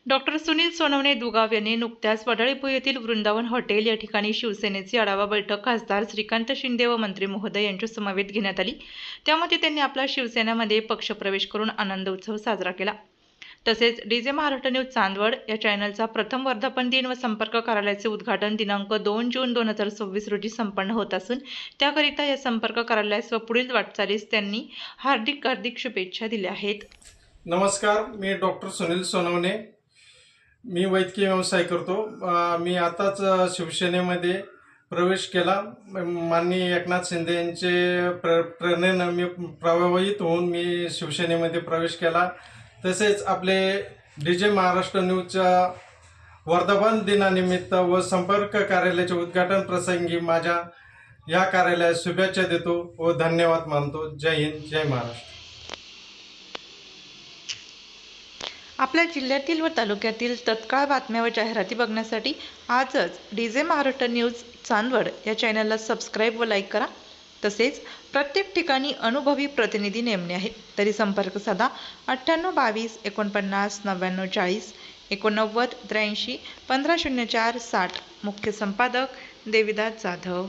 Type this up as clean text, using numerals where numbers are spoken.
Doctor Sunil Sonawane दुगाव यांनी नुकत्याच वडाळीपुर येथील वृंदावन हॉटेल या ठिकाणी शिवसेनेची आढावा बैठक खासदार श्रीकांत शिंदे व मंत्री महोदय यांच्या समवेत घेण्यात आली। त्यामध्ये त्यांनी आपला शिवसेनेमध्ये पक्षप्रवेश करून आनंद उत्सव साजरा केला। तसेच डीजे महाराष्ट्र न्यूज चांदवड या चॅनलचा प्रथम वर्धापन दिन व संपर्क कार्यालयाचे उद्घाटन दिनांक 2 जून 2026 रोजी संपन्न होत असून त्याकरिता या संपर्क कार्यालयास व पुढील वाटचालीस त्यांनी हार्दिक शुभेच्छा दिल्या आहेत। नमस्कार, मी डॉक्टर सुनील सोनवणे। मी वैद्यकीय व्यवसाय करतो। मी आताच शिवसेनेमध्ये प्रवेश केला। माननीय एकनाथ शिंदे यांचे प्रेरणेने मी प्रभावित होऊन मी शिवसेनेमध्ये प्रवेश केला। तसेच आपले डीजे महाराष्ट्र न्यूजच्या वर्धापन दिनानिमित्त व संपर्क कार्यालयाच्या उद्घाटन प्रसंगी माझ्या या कार्यालयास शुभेच्छा देतो व धन्यवाद मानतो। जय हिंद, जय महाराष्ट्र। आपल्या जिल्ह्यातील व तालुक्यातील तत्काळ बातम्या व जाहिराती बघण्यासाठी आजच डीजे महाराष्ट्र न्यूज चांदवड या चॅनलला सबस्क्राईब व लाईक करा। तसेच प्रत्येक ठिकाणी अनुभवी प्रतिनिधी नेमणे आहेत, तरी संपर्क साधा 98 22 49 99 40 89 83 1504 60। मुख्य संपादक देविदास जाधव।